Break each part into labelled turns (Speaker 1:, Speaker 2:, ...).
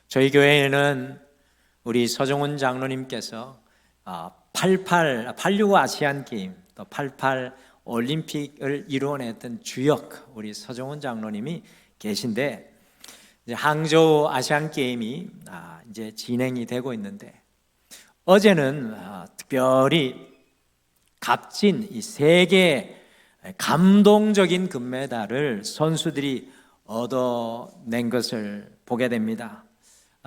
Speaker 1: 저희 교회에는 우리 서정훈 장로님께서 8.6 아시안 게임, 또 88 올림픽을 이루어냈던 주역 우리 서정훈 장로님이 계신데, 이제 항저우 아시안 게임이 이제 진행이 되고 있는데, 어제는 특별히 값진 이 세 개의 감동적인 금메달을 선수들이 얻어낸 것을 보게 됩니다.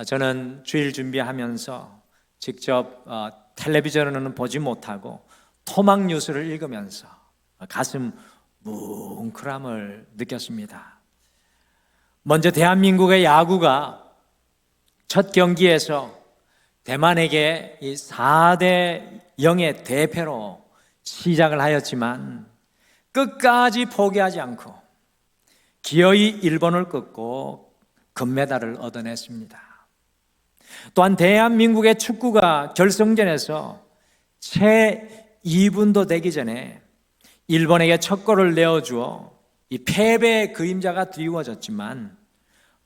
Speaker 1: 저는 주일 준비하면서 직접 텔레비전으로는 보지 못하고 토막 뉴스를 읽으면서 가슴 뭉클함을 느꼈습니다. 먼저 대한민국의 야구가 첫 경기에서 대만에게 이 4대0의 대패로 시작을 하였지만 끝까지 포기하지 않고 기어이 일본을 꺾고 금메달을 얻어냈습니다. 또한 대한민국의 축구가 결승전에서 채 2분도 되기 전에 일본에게 첫 골을 내어주어 이 패배의 그림자가 드리워졌지만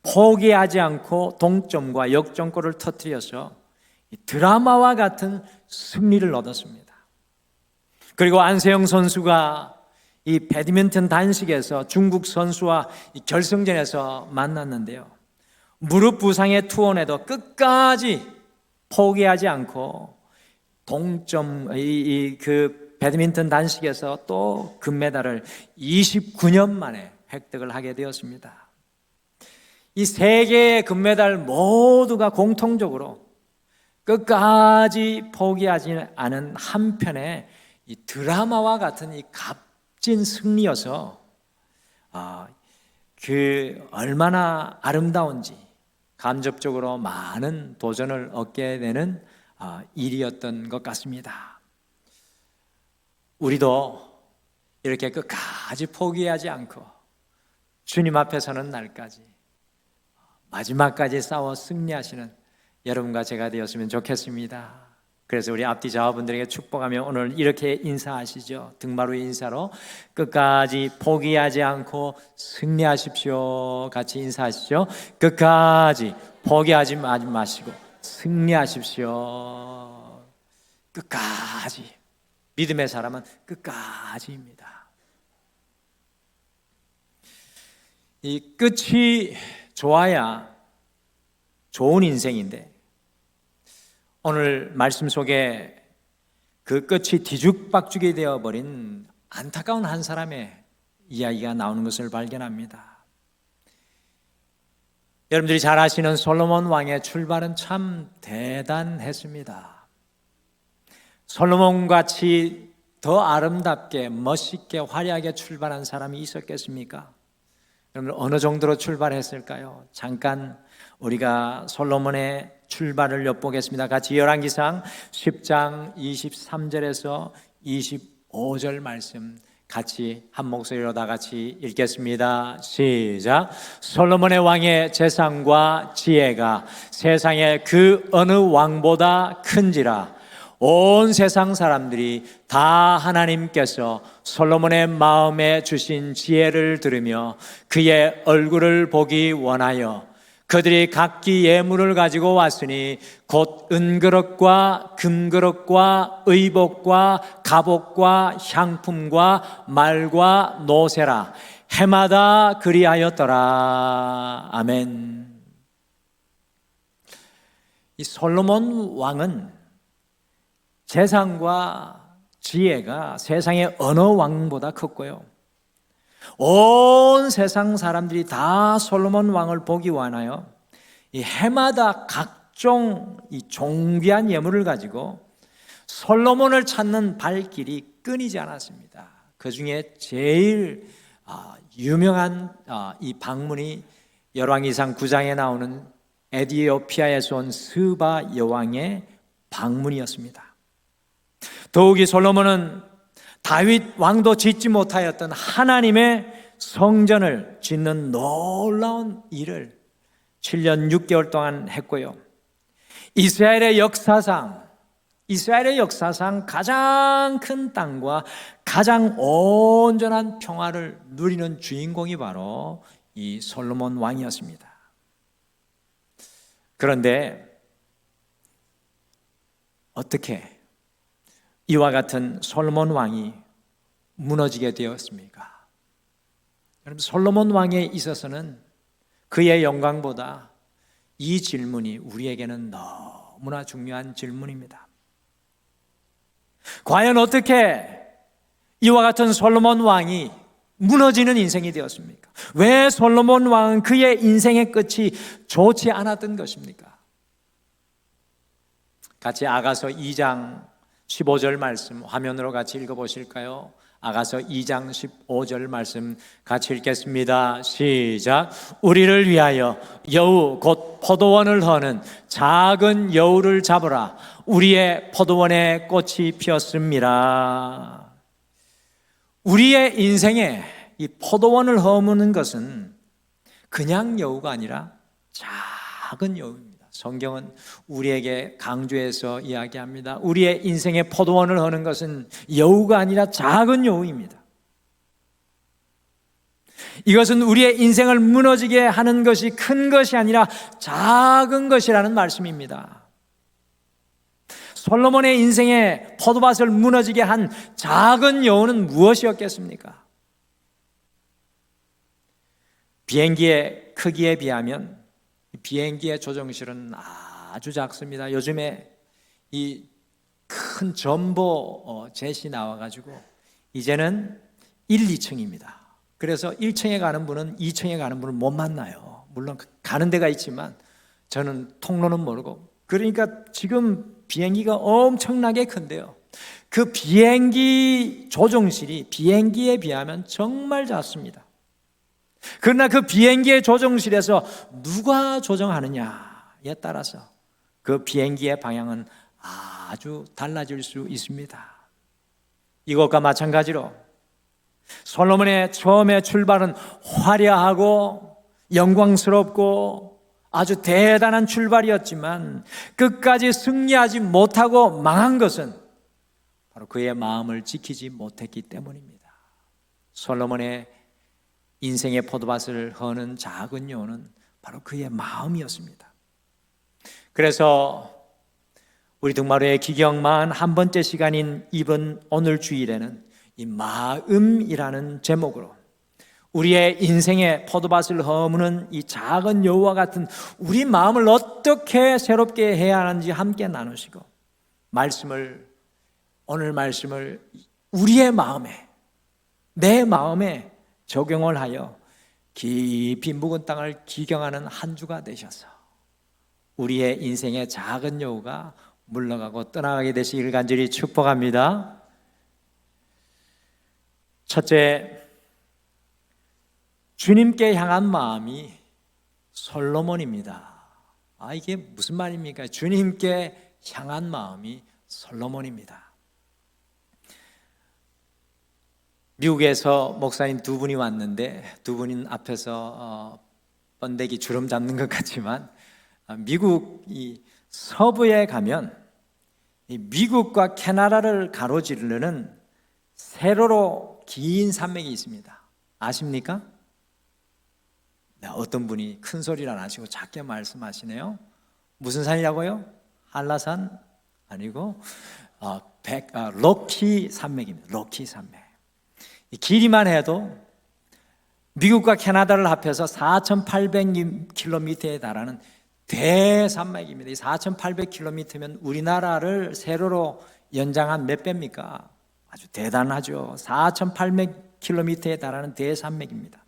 Speaker 1: 포기하지 않고 동점과 역전골을 터뜨려서 드라마와 같은 승리를 얻었습니다. 그리고 안세영 선수가 이 배드민턴 단식에서 중국 선수와 결승전에서 만났는데요, 무릎 부상의 투혼에도 끝까지 포기하지 않고 동점 그 배드민턴 단식에서 또 금메달을 29년 만에 획득을 하게 되었습니다. 이 세 개의 금메달 모두가 공통적으로 끝까지 포기하지 않은 한편의 이 드라마와 같은 이 값진 승리여서 그 얼마나 아름다운지 간접적으로 많은 도전을 얻게 되는 일이었던 것 같습니다. 우리도 이렇게 끝까지 포기하지 않고 주님 앞에 서는 날까지 마지막까지 싸워 승리하시는 여러분과 제가 되었으면 좋겠습니다. 그래서 우리 앞뒤 좌우분들에게 축복하며 오늘 이렇게 인사하시죠. 등마루의 인사로 끝까지 포기하지 않고 승리하십시오. 같이 인사하시죠. 끝까지 포기하지 마시고 승리하십시오. 끝까지. 믿음의 사람은 끝까지입니다. 이 끝이 좋아야 좋은 인생인데, 오늘 말씀 속에 그 끝이 뒤죽박죽이 되어버린 안타까운 한 사람의 이야기가 나오는 것을 발견합니다. 여러분들이 잘 아시는 솔로몬 왕의 출발은 참 대단했습니다. 솔로몬같이 더 아름답게 멋있게 화려하게 출발한 사람이 있었겠습니까? 여러분, 어느 정도로 출발했을까요? 잠깐 우리가 솔로몬의 출발을 엿보겠습니다. 같이 열왕기상 10장 23절에서 25절 말씀 같이 한 목소리로 다 같이 읽겠습니다. 시작. 솔로몬의 왕의 재산과 지혜가 세상의 그 어느 왕보다 큰지라. 온 세상 사람들이 다 하나님께서 솔로몬의 마음에 주신 지혜를 들으며 그의 얼굴을 보기 원하여 그들이 각기 예물을 가지고 왔으니 곧 은그릇과 금그릇과 의복과 갑옷과 향품과 말과 노새라. 해마다 그리하였더라. 아멘. 이 솔로몬 왕은 재산과 지혜가 세상의 어느 왕보다 컸고요, 온 세상 사람들이 다 솔로몬 왕을 보기 원하여 이 해마다 각종 이 존귀한 예물을 가지고 솔로몬을 찾는 발길이 끊이지 않았습니다. 그 중에 제일 유명한 이 방문이 열왕기상 9장에 나오는 에티오피아에서 온 스바 여왕의 방문이었습니다. 더욱이 솔로몬은 다윗 왕도 짓지 못하였던 하나님의 성전을 짓는 놀라운 일을 7년 6개월 동안 했고요, 이스라엘의 역사상 가장 큰 땅과 가장 온전한 평화를 누리는 주인공이 바로 이 솔로몬 왕이었습니다. 그런데 어떻게 이와 같은 솔로몬 왕이 무너지게 되었습니까? 여러분, 솔로몬 왕에 있어서는 그의 영광보다 이 질문이 우리에게는 너무나 중요한 질문입니다. 과연 어떻게 이와 같은 솔로몬 왕이 무너지는 인생이 되었습니까? 왜 솔로몬 왕은 그의 인생의 끝이 좋지 않았던 것입니까? 같이 아가서 2장 15절 말씀 화면으로 같이 읽어보실까요? 아가서 2장 15절 말씀 같이 읽겠습니다. 시작. 우리를 위하여 여우 곧 포도원을 허는 작은 여우를 잡으라. 우리의 포도원에 꽃이 피었습니다. 우리의 인생에 이 포도원을 허무는 것은 그냥 여우가 아니라 작은 여우입니다. 성경은 우리에게 강조해서 이야기합니다. 우리의 인생의 포도원을 허는 것은 여우가 아니라 작은 여우입니다. 이것은 우리의 인생을 무너지게 하는 것이 큰 것이 아니라 작은 것이라는 말씀입니다. 솔로몬의 인생에 포도밭을 무너지게 한 작은 여우는 무엇이었겠습니까? 비행기의 크기에 비하면 비행기의 조종실은 아주 작습니다. 요즘에 이 큰 점보 젯이 나와가지고 이제는 1, 2층입니다. 그래서 1층에 가는 분은 2층에 가는 분을 못 만나요. 물론 가는 데가 있지만 저는 통로는 모르고. 그러니까 지금 비행기가 엄청나게 큰데요, 그 비행기 조종실이 비행기에 비하면 정말 작습니다. 그러나 그 비행기의 조종실에서 누가 조종하느냐에 따라서 그 비행기의 방향은 아주 달라질 수 있습니다. 이것과 마찬가지로 솔로몬의 처음에 출발은 화려하고 영광스럽고 아주 대단한 출발이었지만 끝까지 승리하지 못하고 망한 것은 바로 그의 마음을 지키지 못했기 때문입니다. 솔로몬의 인생의 포도밭을 허는 작은 여우는 바로 그의 마음이었습니다. 그래서 우리 등마루의 기경만 한 번째 시간인 이번 오늘 주일에는 이 마음이라는 제목으로 우리의 인생의 포도밭을 허무는 이 작은 여우와 같은 우리 마음을 어떻게 새롭게 해야 하는지 함께 나누시고, 오늘 말씀을 우리의 마음에, 내 마음에 적용을 하여 깊이 묵은 땅을 기경하는 한 주가 되셔서 우리의 인생의 작은 여우가 물러가고 떠나가게 되시길 간절히 축복합니다. 첫째, 주님께 향한 마음이 솔로몬입니다. 이게 무슨 말입니까? 주님께 향한 마음이 솔로몬입니다. 미국에서 목사님 두 분이 왔는데 두 분인 앞에서 번데기 주름 잡는 것 같지만 미국 이 서부에 가면 이 미국과 캐나다를 가로지르는 세로로 긴 산맥이 있습니다. 아십니까? 네, 어떤 분이 큰 소리를 안 하시고 작게 말씀하시네요. 무슨 산이라고요? 한라산 아니고 로키 산맥입니다. 로키 산맥. 이 길이만 해도 미국과 캐나다를 합해서 4,800km에 달하는 대산맥입니다. 이 4,800km면 우리나라를 세로로 연장한 몇 배입니까? 아주 대단하죠. 4,800km에 달하는 대산맥입니다.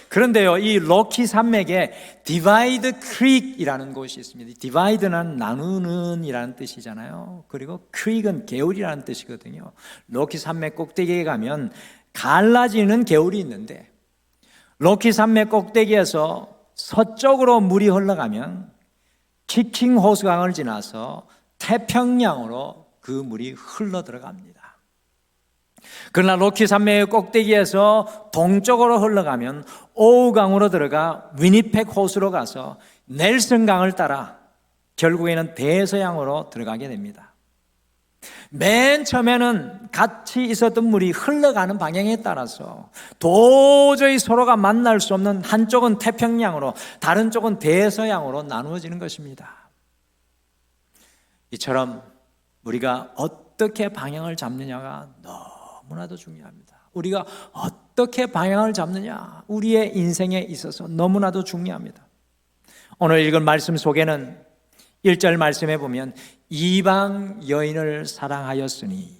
Speaker 1: 그런데요, 이 로키 산맥에 디바이드 크릭이라는 곳이 있습니다. 디바이드는 나누는 이라는 뜻이잖아요. 그리고 크릭은 개울이라는 뜻이거든요. 로키 산맥 꼭대기에 가면 갈라지는 개울이 있는데 로키 산맥 꼭대기에서 서쪽으로 물이 흘러가면 키킹 호수강을 지나서 태평양으로 그 물이 흘러 들어갑니다. 그러나 로키 산맥의 꼭대기에서 동쪽으로 흘러가면 오우강으로 들어가 위니펙 호수로 가서 넬슨강을 따라 결국에는 대서양으로 들어가게 됩니다. 맨 처음에는 같이 있었던 물이 흘러가는 방향에 따라서 도저히 서로가 만날 수 없는, 한쪽은 태평양으로 다른 쪽은 대서양으로 나누어지는 것입니다. 이처럼 우리가 어떻게 방향을 잡느냐가 너무나도 중요합니다. 우리가 어떻게 방향을 잡느냐, 우리의 인생에 있어서 너무나도 중요합니다. 오늘 읽은 말씀 속에는 1절 말씀에 보면 이방 여인을 사랑하였으니,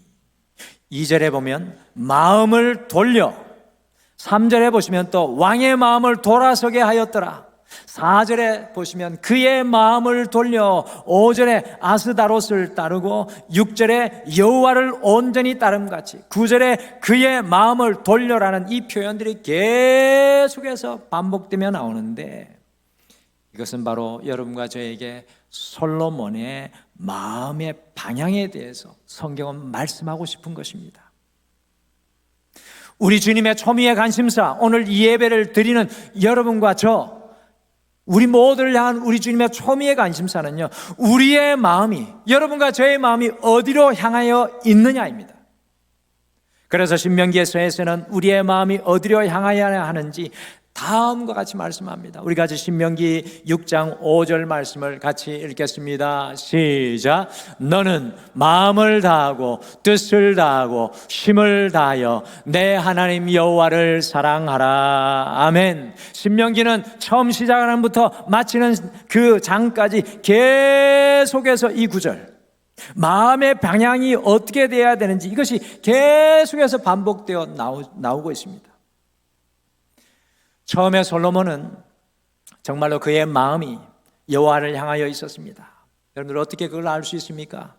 Speaker 1: 2절에 보면 마음을 돌려, 3절에 보시면 또 왕의 마음을 돌아서게 하였더라, 4절에 보시면 그의 마음을 돌려, 5절에 아스다롯을 따르고 6절에 여호와를 온전히 따름같이 9절에 그의 마음을 돌려라는 이 표현들이 계속해서 반복되며 나오는데, 이것은 바로 여러분과 저에게 솔로몬의 마음의 방향에 대해서 성경은 말씀하고 싶은 것입니다. 우리 주님의 초미의 관심사, 오늘 이 예배를 드리는 여러분과 저, 우리 모두를 향한 우리 주님의 초미의 관심사는요, 우리의 마음이, 여러분과 저의 마음이 어디로 향하여 있느냐입니다. 그래서 신명기에서는 우리의 마음이 어디로 향하여야 하는지 다음과 같이 말씀합니다. 우리 같이 신명기 6장 5절 말씀을 같이 읽겠습니다. 시작. 너는 마음을 다하고 뜻을 다하고 힘을 다하여 내 하나님 여호와를 사랑하라. 아멘. 신명기는 처음 시작하는 부터 마치는 그 장까지 계속해서 이 구절, 마음의 방향이 어떻게 되어야 되는지, 이것이 계속해서 반복되어 나오고 있습니다. 처음에 솔로몬은 정말로 그의 마음이 여호와를 향하여 있었습니다. 여러분들 어떻게 그걸 알 수 있습니까?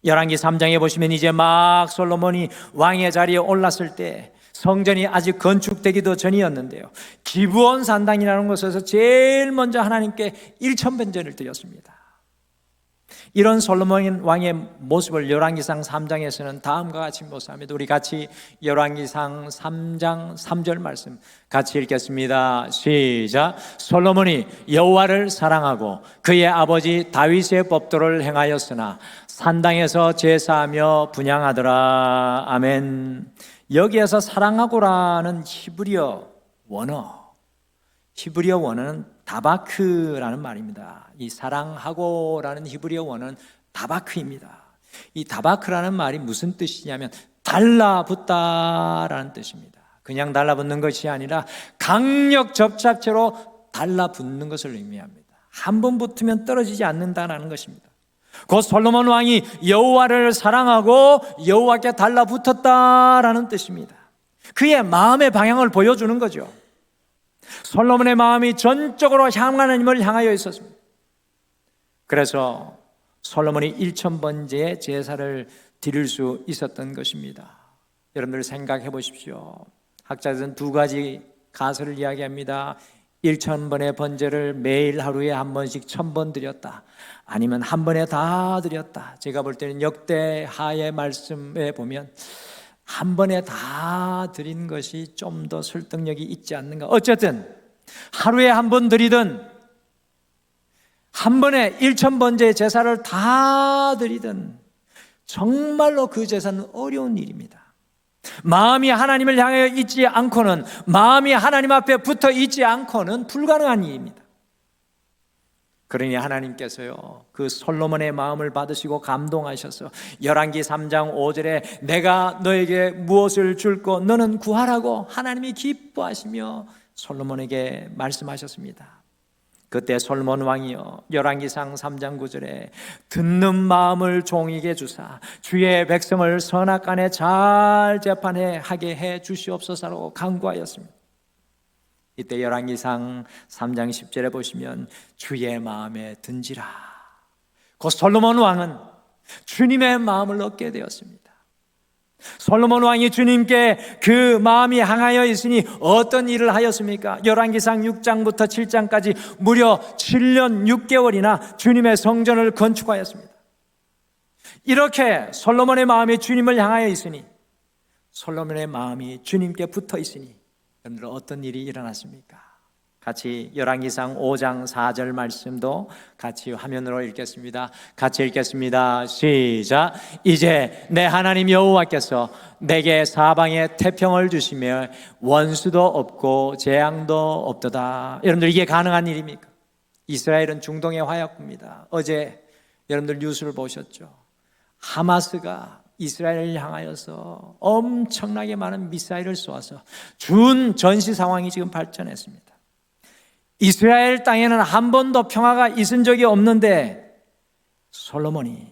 Speaker 1: 열왕기 3장에 보시면 이제 막 솔로몬이 왕의 자리에 올랐을 때 성전이 아직 건축되기도 전이었는데요, 기브온 산당이라는 곳에서 제일 먼저 하나님께 1000번제를 드렸습니다. 이런 솔로몬 왕의 모습을 열왕기상 3장에서는 다음과 같이 묘사합니다. 우리 같이 열왕기상 3장 3절 말씀 같이 읽겠습니다. 시작. 솔로몬이 여호와를 사랑하고 그의 아버지 다윗의 법도를 행하였으나 산당에서 제사하며 분향하더라. 아멘. 여기에서 사랑하고라는 히브리어 원어는 다바크라는 말입니다. 이 사랑하고라는 히브리어 원어는 다바크입니다. 이 다바크라는 말이 무슨 뜻이냐면 달라붙다라는 뜻입니다. 그냥 달라붙는 것이 아니라 강력 접착제로 달라붙는 것을 의미합니다. 한 번 붙으면 떨어지지 않는다라는 것입니다. 곧 솔로몬 왕이 여호와를 사랑하고 여호와께 달라붙었다라는 뜻입니다. 그의 마음의 방향을 보여주는 거죠. 솔로몬의 마음이 전적으로 하나님을 향하여 있었습니다. 그래서 솔로몬이 1000번제의 제사를 드릴 수 있었던 것입니다. 여러분들 생각해 보십시오. 학자들은 두 가지 가설을 이야기합니다. 1000번의 번제를 매일 하루에 한 번씩 1000번 드렸다, 아니면 한 번에 다 드렸다. 제가 볼 때는 역대하의 말씀에 보면 한 번에 다 드린 것이 좀 더 설득력이 있지 않는가. 어쨌든 하루에 한 번 드리든 한 번에 1000번제의 제사를 다 드리든 정말로 그 제사는 어려운 일입니다. 마음이 하나님을 향해 있지 않고는, 마음이 하나님 앞에 붙어 있지 않고는 불가능한 일입니다. 그러니 하나님께서요, 그 솔로몬의 마음을 받으시고 감동하셔서 열왕기 3장 5절에 내가 너에게 무엇을 줄고 너는 구하라고 하나님이 기뻐하시며 솔로몬에게 말씀하셨습니다. 그때 솔로몬 왕이요, 열왕기상 3장 9절에 듣는 마음을 종에게 주사 주의 백성을 선악간에 잘 재판해 하게 해 주시옵소서라고 간구하였습니다. 이때 열왕기상 3장 10절에 보시면 주의 마음에 든지라, 그 솔로몬 왕은 주님의 마음을 얻게 되었습니다. 솔로몬 왕이 주님께 그 마음이 향하여 있으니 어떤 일을 하였습니까? 열왕기상 6장부터 7장까지 무려 7년 6개월이나 주님의 성전을 건축하였습니다. 이렇게 솔로몬의 마음이 주님을 향하여 있으니, 솔로몬의 마음이 주님께 붙어 있으니 여러분들 어떤 일이 일어났습니까? 같이 열왕기상 5장 4절 말씀도 같이 화면으로 읽겠습니다. 같이 읽겠습니다. 시작. 이제 내 하나님 여호와께서 내게 사방에 태평을 주시며 원수도 없고 재앙도 없도다. 여러분들 이게 가능한 일입니까? 이스라엘은 중동의 화약고입니다. 어제 여러분들 뉴스를 보셨죠? 하마스가 이스라엘을 향하여서 엄청나게 많은 미사일을 쏘아서 준전시 상황이 지금 발전했습니다. 이스라엘 땅에는 한 번도 평화가 있은 적이 없는데 솔로몬이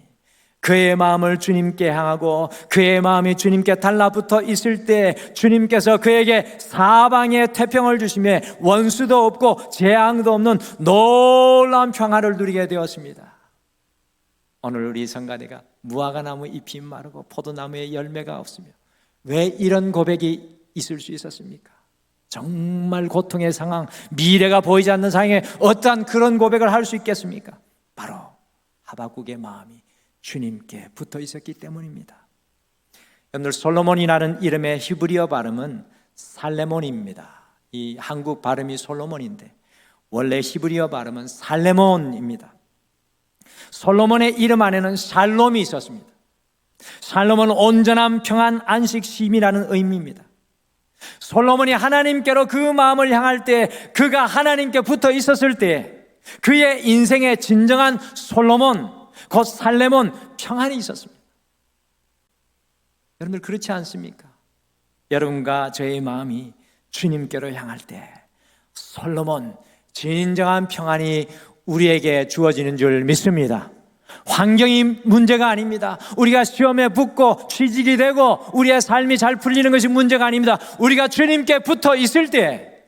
Speaker 1: 그의 마음을 주님께 향하고 그의 마음이 주님께 달라붙어 있을 때 주님께서 그에게 사방에 태평을 주시며 원수도 없고 재앙도 없는 놀라운 평화를 누리게 되었습니다. 오늘 우리 성가대가 무화과나무 잎이 마르고 포도나무에 열매가 없으며 왜 이런 고백이 있을 수 있었습니까? 정말 고통의 상황, 미래가 보이지 않는 상황에 어떠한 그런 고백을 할 수 있겠습니까? 바로 하박국의 마음이 주님께 붙어 있었기 때문입니다. 여러분들 솔로몬이라는 이름의 히브리어 발음은 살레몬입니다. 이 한국 발음이 솔로몬인데 원래 히브리어 발음은 살레몬입니다. 솔로몬의 이름 안에는 샬롬이 있었습니다. 샬롬은 온전한 평안, 안식, 쉼이라는 의미입니다. 솔로몬이 하나님께로 그 마음을 향할 때, 그가 하나님께 붙어 있었을 때 그의 인생의 진정한 솔로몬, 곧 살레몬 평안이 있었습니다. 여러분들 그렇지 않습니까? 여러분과 저의 마음이 주님께로 향할 때 솔로몬 진정한 평안이 우리에게 주어지는 줄 믿습니다. 환경이 문제가 아닙니다. 우리가 시험에 붙고 취직이 되고 우리의 삶이 잘 풀리는 것이 문제가 아닙니다. 우리가 주님께 붙어 있을 때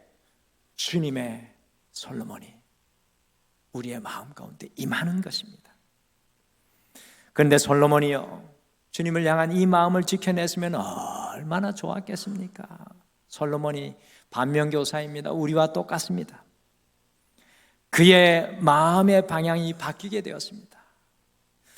Speaker 1: 주님의 솔로몬이 우리의 마음 가운데 임하는 것입니다. 그런데 솔로몬이요, 주님을 향한 이 마음을 지켜냈으면 얼마나 좋았겠습니까? 솔로몬이 반면교사입니다. 우리와 똑같습니다. 그의 마음의 방향이 바뀌게 되었습니다.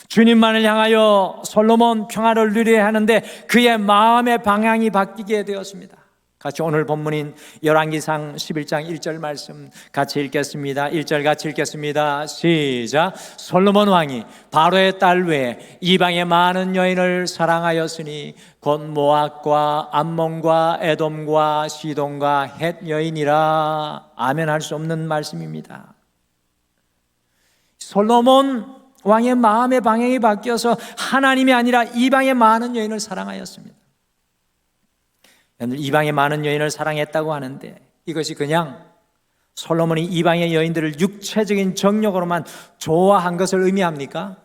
Speaker 1: 주님만을 향하여 솔로몬 평화를 누려야 하는데 그의 마음의 방향이 바뀌게 되었습니다. 같이 오늘 본문인 열왕기상 11장 1절 말씀 같이 읽겠습니다. 1절 같이 읽겠습니다. 시작. 솔로몬 왕이 바로의 딸 외에 이방의 많은 여인을 사랑하였으니 곧 모압과 암몬과 에돔과 시돈과 헷 여인이라. 아멘 할 수 없는 말씀입니다. 솔로몬 왕의 마음의 방향이 바뀌어서 하나님이 아니라 이방의 많은 여인을 사랑하였습니다. 이방의 많은 여인을 사랑했다고 하는데 이것이 그냥 솔로몬이 이방의 여인들을 육체적인 정욕으로만 좋아한 것을 의미합니까?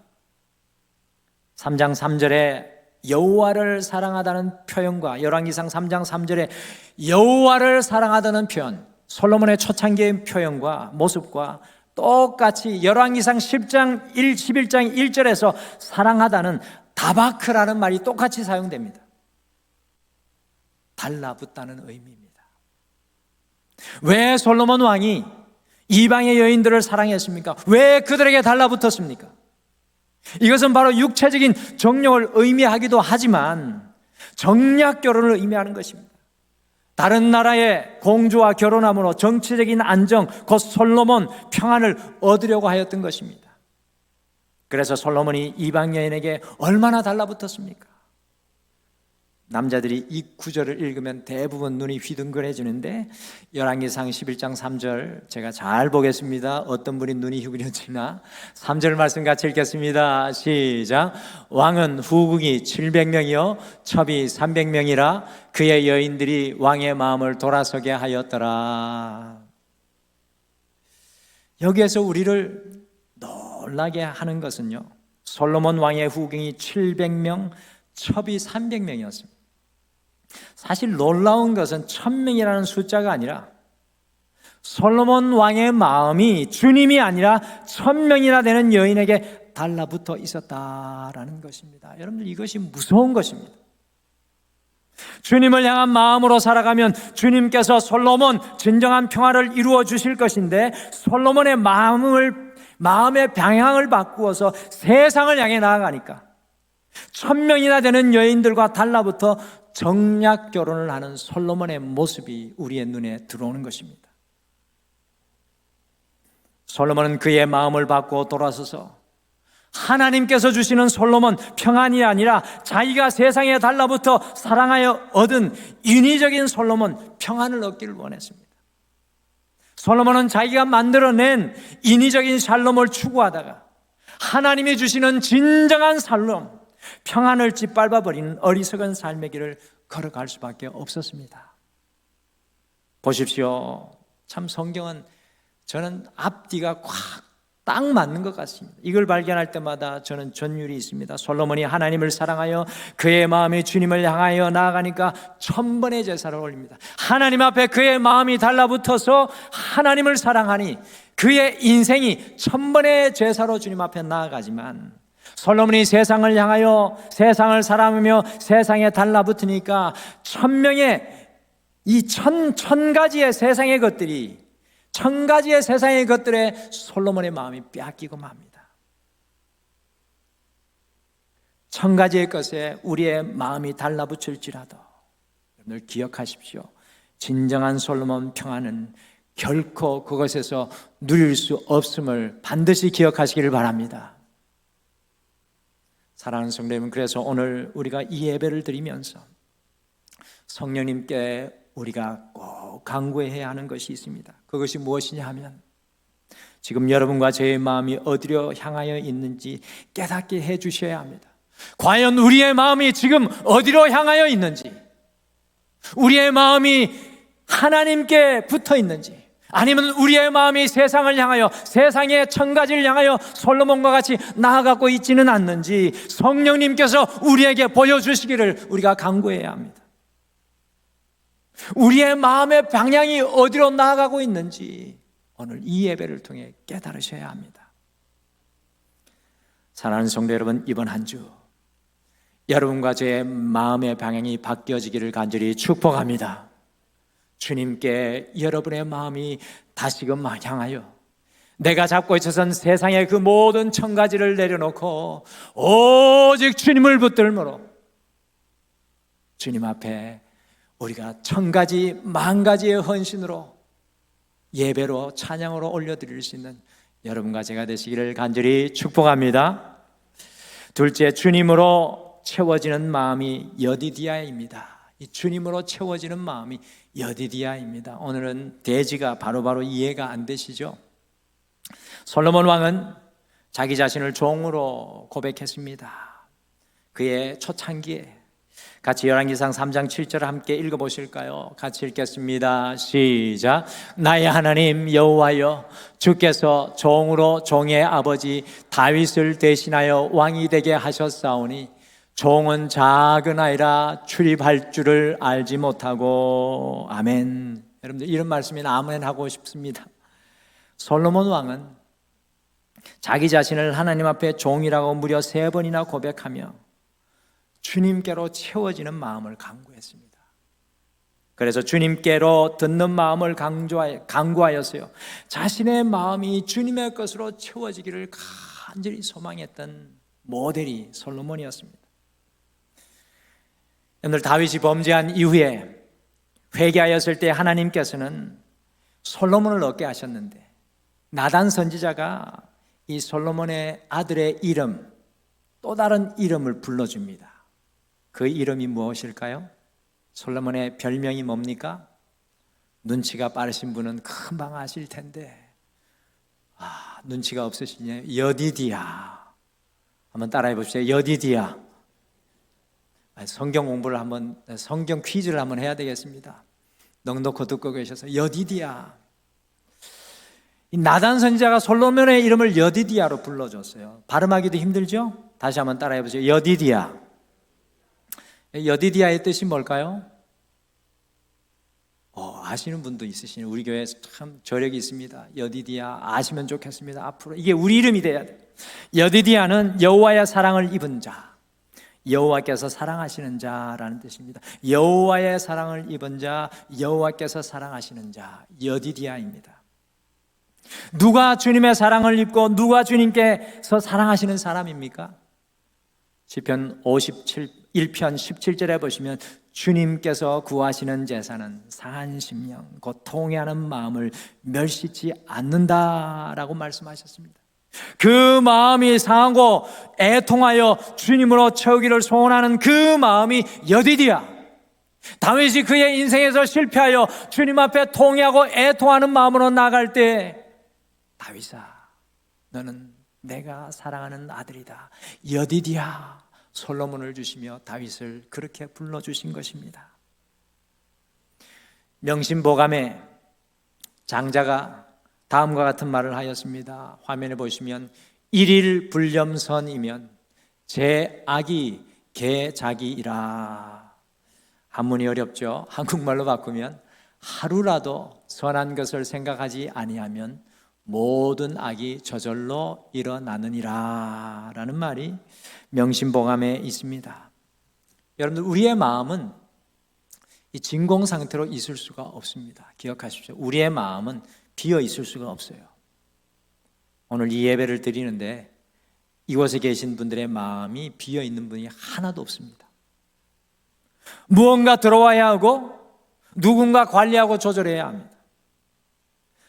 Speaker 1: 3장 3절에 여호와를 사랑하다는 표현과 열왕기상 3장 3절에 여호와를 사랑하다는 표현, 솔로몬의 초창기의 표현과 모습과 똑같이 열왕기상 11장 1절에서 사랑하다는 다바크라는 말이 똑같이 사용됩니다. 달라붙다는 의미입니다. 왜 솔로몬 왕이 이방의 여인들을 사랑했습니까? 왜 그들에게 달라붙었습니까? 이것은 바로 육체적인 정욕을 의미하기도 하지만 정략 결혼을 의미하는 것입니다. 다른 나라의 공주와 결혼함으로 정치적인 안정, 곧 솔로몬 평안을 얻으려고 하였던 것입니다. 그래서 솔로몬이 이방 여인에게 얼마나 달라붙었습니까? 남자들이 이 구절을 읽으면 대부분 눈이 휘둥그레지는데 열왕기상 11장 3절 제가 잘 보겠습니다. 어떤 분이 눈이 휘그러지나 3절 말씀 같이 읽겠습니다. 시작. 왕은 후궁이 700명이요 첩이 300명이라 그의 여인들이 왕의 마음을 돌아서게 하였더라. 여기에서 우리를 놀라게 하는 것은요, 솔로몬 왕의 후궁이 700명, 첩이 300명이었습니다. 사실 놀라운 것은 1000명이라는 숫자가 아니라 솔로몬 왕의 마음이 주님이 아니라 1000명이나 되는 여인에게 달라붙어 있었다라는 것입니다. 여러분들 이것이 무서운 것입니다. 주님을 향한 마음으로 살아가면 주님께서 솔로몬 진정한 평화를 이루어 주실 것인데 솔로몬의 마음의 방향을 바꾸어서 세상을 향해 나아가니까 1000명이나 되는 여인들과 달라붙어 정략 결혼을 하는 솔로몬의 모습이 우리의 눈에 들어오는 것입니다. 솔로몬은 그의 마음을 바꾸어 돌아서서 하나님께서 주시는 솔로몬 평안이 아니라 자기가 세상에 달라붙어 사랑하여 얻은 인위적인 솔로몬 평안을 얻기를 원했습니다. 솔로몬은 자기가 만들어낸 인위적인 샬롬을 추구하다가 하나님이 주시는 진정한 샬롬, 평안을 짓밟아버리는 어리석은 삶의 길을 걸어갈 수밖에 없었습니다. 보십시오. 참 성경은 저는 앞뒤가 딱 맞는 것 같습니다. 이걸 발견할 때마다 저는 전율이 있습니다. 솔로몬이 하나님을 사랑하여 그의 마음이 주님을 향하여 나아가니까 1000번의 제사를 올립니다. 하나님 앞에 그의 마음이 달라붙어서 하나님을 사랑하니 그의 인생이 1000번의 제사로 주님 앞에 나아가지만, 솔로몬이 세상을 향하여 세상을 사랑하며 세상에 달라붙으니까 1000명의 이 1000가지의 세상의 것들이, 1000가지의 세상의 것들에 솔로몬의 마음이 빼앗기고 맙니다. 1000가지의 것에 우리의 마음이 달라붙을지라도 여러분들 기억하십시오. 진정한 솔로몬 평안은 결코 그것에서 누릴 수 없음을 반드시 기억하시기를 바랍니다. 사랑하는 성도 여러분, 그래서 오늘 우리가 이 예배를 드리면서 성령님께 우리가 꼭 간구해야 하는 것이 있습니다. 그것이 무엇이냐 하면, 지금 여러분과 저의 마음이 어디로 향하여 있는지 깨닫게 해 주셔야 합니다. 과연 우리의 마음이 지금 어디로 향하여 있는지, 우리의 마음이 하나님께 붙어 있는지, 아니면 우리의 마음이 세상을 향하여, 세상의 1000가지를 향하여 솔로몬과 같이 나아가고 있지는 않는지 성령님께서 우리에게 보여주시기를 우리가 간구해야 합니다. 우리의 마음의 방향이 어디로 나아가고 있는지 오늘 이 예배를 통해 깨달으셔야 합니다. 사랑하는 성도 여러분, 이번 한 주 여러분과 저의 마음의 방향이 바뀌어지기를 간절히 축복합니다. 주님께 여러분의 마음이 다시금 향하여 내가 잡고 있어선 세상의 그 모든 1000가지를 내려놓고 오직 주님을 붙들므로 주님 앞에 우리가 1000가지, 10,000가지의 헌신으로 예배로 찬양으로 올려드릴 수 있는 여러분과 제가 되시기를 간절히 축복합니다. 둘째, 주님으로 채워지는 마음이 여디디아입니다. 이 주님으로 채워지는 마음이 여디디아입니다. 오늘은 대지가 바로바로 이해가 안 되시죠? 솔로몬 왕은 자기 자신을 종으로 고백했습니다. 그의 초창기에 같이 열왕기상 3장 7절을 함께 읽어보실까요? 같이 읽겠습니다. 시작. 나의 하나님 여호와여, 주께서 종으로 종의 아버지 다윗을 대신하여 왕이 되게 하셨사오니 종은 작은 아이라 출입할 줄을 알지 못하고. 아멘. 여러분들 이런 말씀이나 아멘 하고 싶습니다. 솔로몬 왕은 자기 자신을 하나님 앞에 종이라고 무려 3번이나 고백하며 주님께로 채워지는 마음을 간구했습니다. 그래서 주님께로 듣는 마음을 간구하였어요. 자신의 마음이 주님의 것으로 채워지기를 간절히 소망했던 모델이 솔로몬이었습니다. 오늘 다윗이 범죄한 이후에 회개하였을 때 하나님께서는 솔로몬을 얻게 하셨는데, 나단 선지자가 이 솔로몬의 아들의 이름, 또 다른 이름을 불러줍니다. 그 이름이 무엇일까요? 솔로몬의 별명이 뭡니까? 눈치가 빠르신 분은 금방 아실 텐데, 눈치가 없으시냐? 여디디야. 한번 따라해 보십시오. 여디디야. 성경 공부를 한번, 성경 퀴즈를 한번 해야 되겠습니다. 넉넉히 듣고 계셔서 여디디야. 이 나단 선지자가 솔로몬의 이름을 여디디야로 불러줬어요. 발음하기도 힘들죠? 다시 한번 따라해 보세요. 여디디야. 여디디야의 뜻이 뭘까요? 아시는 분도 있으시네요. 우리 교회에 참 저력이 있습니다. 여디디야 아시면 좋겠습니다. 앞으로 이게 우리 이름이 돼야 돼요. 여디디야는 여호와의 사랑을 입은 자, 여호와께서 사랑하시는 자라는 뜻입니다. 여호와의 사랑을 입은 자, 여호와께서 사랑하시는 자, 여디디야입니다. 누가 주님의 사랑을 입고 누가 주님께서 사랑하시는 사람입니까? 시편 1편 17절에 보시면 주님께서 구하시는 제사는 상한 심령, 곧 통회하는 마음을 멸시치 않는다라고 말씀하셨습니다. 그 마음이 상하고 애통하여 주님으로 채우기를 소원하는 그 마음이 여디디야. 다윗이 그의 인생에서 실패하여 주님 앞에 통회하고 애통하는 마음으로 나갈 때, 다윗아, 너는 내가 사랑하는 아들이다, 여디디야, 솔로몬을 주시며 다윗을 그렇게 불러주신 것입니다. 명심보감에 장자가 다음과 같은 말을 하였습니다. 화면에 보시면, 일일 불념선이면 제 악이 개자기이라. 한문이 어렵죠. 한국말로 바꾸면, 하루라도 선한 것을 생각하지 아니하면 모든 악이 저절로 일어나느니라 라는 말이 명심보감에 있습니다. 여러분들, 우리의 마음은 이 진공 상태로 있을 수가 없습니다. 기억하십시오. 우리의 마음은 비어 있을 수가 없어요. 오늘 이 예배를 드리는데 이곳에 계신 분들의 마음이 비어 있는 분이 하나도 없습니다. 무언가 들어와야 하고 누군가 관리하고 조절해야 합니다.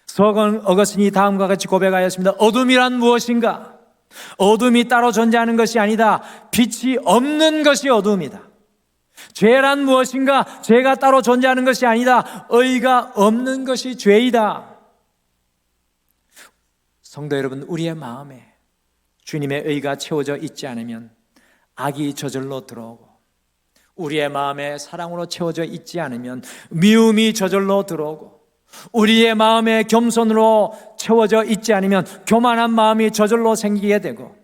Speaker 1: 서건 어거스틴이 다음과 같이 고백하였습니다. 어둠이란 무엇인가? 어둠이 따로 존재하는 것이 아니다. 빛이 없는 것이 어둠이다. 죄란 무엇인가? 죄가 따로 존재하는 것이 아니다. 의가 없는 것이 죄이다. 성도 여러분, 우리의 마음에 주님의 의가 채워져 있지 않으면 악이 저절로 들어오고, 우리의 마음에 사랑으로 채워져 있지 않으면 미움이 저절로 들어오고, 우리의 마음에 겸손으로 채워져 있지 않으면 교만한 마음이 저절로 생기게 되고,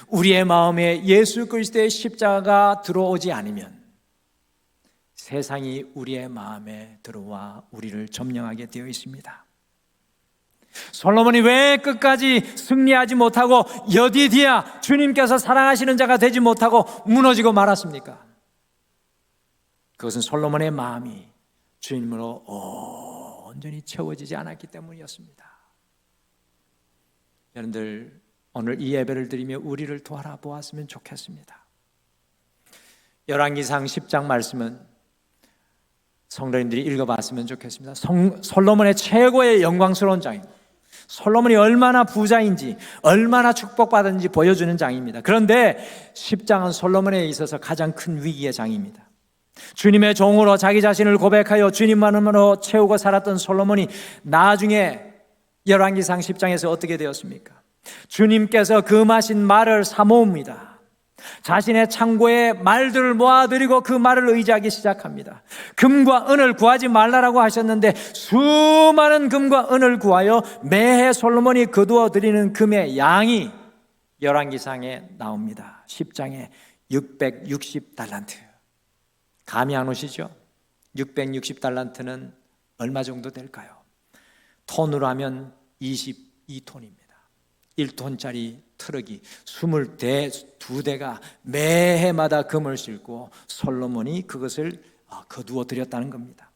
Speaker 1: 우리의 마음에 예수 그리스도의 십자가가 들어오지 않으면 세상이 우리의 마음에 들어와 우리를 점령하게 되어 있습니다. 솔로몬이 왜 끝까지 승리하지 못하고 여디디야, 주님께서 사랑하시는 자가 되지 못하고 무너지고 말았습니까? 그것은 솔로몬의 마음이 주님으로 온전히 채워지지 않았기 때문이었습니다. 여러분들, 오늘 이 예배를 드리며 우리를 돌아보았으면 좋겠습니다. 열왕기상 10장 말씀은 성도님들이 읽어봤으면 좋겠습니다. 솔로몬의 최고의 영광스러운 장입니다. 솔로몬이 얼마나 부자인지, 얼마나 축복받았는지 보여주는 장입니다. 그런데 10장은 솔로몬에 있어서 가장 큰 위기의 장입니다. 주님의 종으로 자기 자신을 고백하여 주님만으로 채우고 살았던 솔로몬이 나중에 열왕기상 10장에서 어떻게 되었습니까? 주님께서 금하신 말을 사모읍니다. 자신의 창고에 말들을 모아들이고 그 말을 의지하기 시작합니다. 금과 은을 구하지 말라라고 하셨는데 수많은 금과 은을 구하여 매해 솔로몬이 거두어 드리는 금의 양이 열왕기상에 나옵니다. 10장에 660달란트. 감이 안 오시죠? 660달란트는 얼마 정도 될까요? 톤으로 하면 22톤입니다. 1톤짜리 트럭이 22대가 매해마다 금을 싣고 솔로몬이 그것을 거두어 드렸다는 겁니다.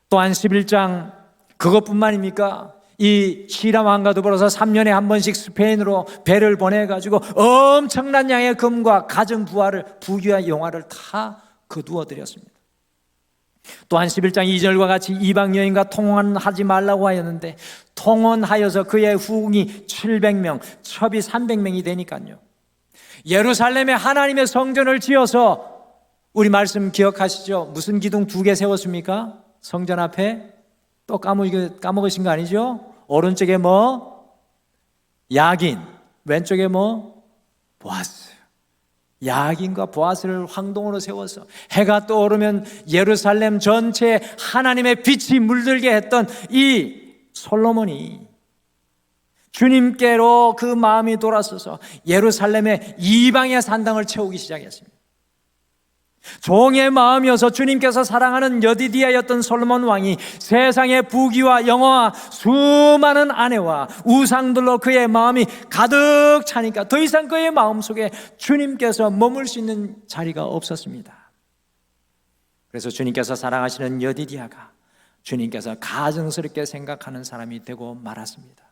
Speaker 1: 또한 11장, 그것뿐만입니까? 이 히람 왕과 더불어서 3년에 한 번씩 스페인으로 배를 보내가지고 엄청난 양의 금과 갖은 부귀와 영화를 다 거두어 드렸습니다. 또한 11장 2절과 같이 이방 여인과 통혼하지 말라고 하였는데 통혼하여서 그의 후궁이 700명, 첩이 300명이 되니까요. 예루살렘에 하나님의 성전을 지어서, 우리 말씀 기억하시죠? 무슨 기둥 2개 세웠습니까? 성전 앞에. 또 까먹으신 거 아니죠? 오른쪽에 야긴, 왼쪽에 보아스. 야긴과 보아스를 황동으로 세워서 해가 떠오르면 예루살렘 전체에 하나님의 빛이 물들게 했던 이 솔로몬이 주님께로 그 마음이 돌아서서 예루살렘의 이방의 산당을 채우기 시작했습니다. 종의 마음이어서 주님께서 사랑하는 여디디아였던 솔로몬 왕이 세상의 부귀와 영화와 수많은 아내와 우상들로 그의 마음이 가득 차니까 더 이상 그의 마음속에 주님께서 머물 수 있는 자리가 없었습니다. 그래서 주님께서 사랑하시는 여디디아가 주님께서 가증스럽게 생각하는 사람이 되고 말았습니다.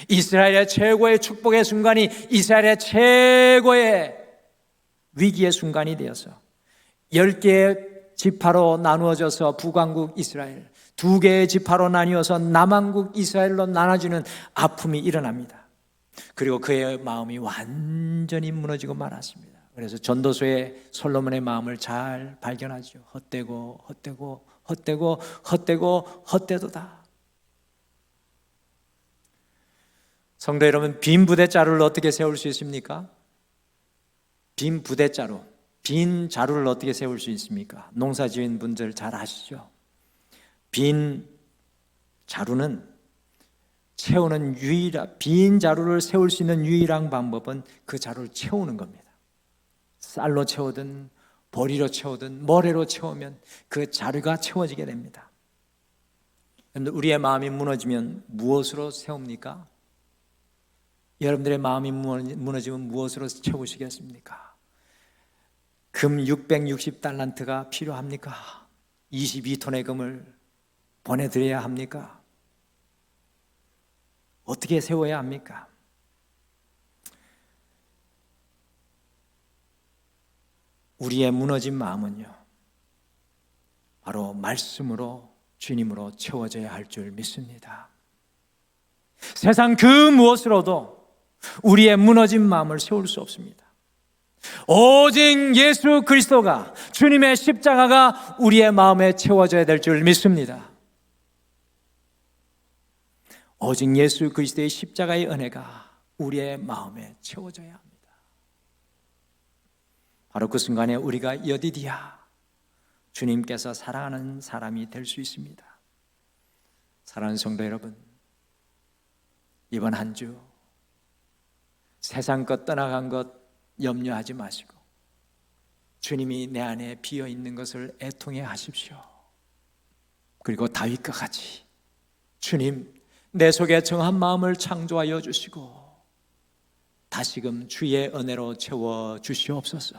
Speaker 1: 이스라엘의 최고의 축복의 순간이 이스라엘의 최고의 위기의 순간이 되어서 10개의 지파로 나누어져서 북왕국 이스라엘, 2개의 지파로 나뉘어서 남왕국 이스라엘로 나눠지는 아픔이 일어납니다. 그리고 그의 마음이 완전히 무너지고 말았습니다. 그래서 전도서에 솔로몬의 마음을 잘 발견하죠. 헛되고 헛되고 헛되고 헛되고 헛되도다. 성도 여러분, 빈 부대자루를 어떻게 세울 수 있습니까? 빈 부대자루, 빈 자루를 어떻게 세울 수 있습니까? 농사지은 분들 잘 아시죠? 빈 자루는 채우는 빈 자루를 세울 수 있는 유일한 방법은 그 자루를 채우는 겁니다. 쌀로 채우든 보리로 채우든 모래로 채우면 그 자루가 채워지게 됩니다. 그런데 우리의 마음이 무너지면 무엇으로 세웁니까? 여러분들의 마음이 무너지면 무엇으로 채우시겠습니까? 금 660달란트가 필요합니까? 22톤의 금을 보내드려야 합니까? 어떻게 세워야 합니까? 우리의 무너진 마음은요, 바로 말씀으로, 주님으로 채워져야 할 줄 믿습니다. 세상 그 무엇으로도 우리의 무너진 마음을 세울 수 없습니다. 오직 예수 그리스도가, 주님의 십자가가 우리의 마음에 채워져야 될 줄 믿습니다. 오직 예수 그리스도의 십자가의 은혜가 우리의 마음에 채워져야 합니다. 바로 그 순간에 우리가 여디디야, 주님께서 사랑하는 사람이 될 수 있습니다. 사랑하는 성도 여러분, 이번 한 주 세상 것 떠나간 것 염려하지 마시고 주님이 내 안에 비어 있는 것을 애통해 하십시오. 그리고 다윗과 같이 주님, 내 속에 정한 마음을 창조하여 주시고 다시금 주의 은혜로 채워 주시옵소서.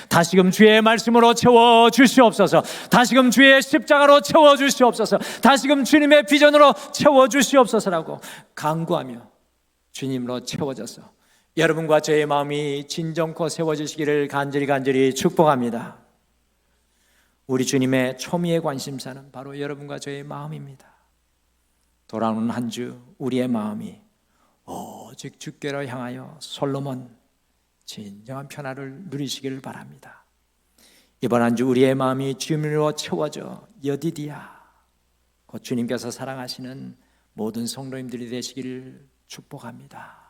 Speaker 1: 다시금 주의 말씀으로 채워 주시옵소서. 다시금 주의 십자가로 채워 주시옵소서. 다시금 주님의 비전으로 채워 주시옵소서라고 간구하며 주님으로 채워져서 여러분과 저의 마음이 진정코 세워지시기를 간절히 축복합니다. 우리 주님의 초미의 관심사는 바로 여러분과 저의 마음입니다. 돌아오는 한 주 우리의 마음이 오직 주께로 향하여 솔로몬 진정한 평화를 누리시기를 바랍니다. 이번 한 주 우리의 마음이 주님으로 채워져 여디디야, 곧 주님께서 사랑하시는 모든 성도님들이 되시기를 축복합니다.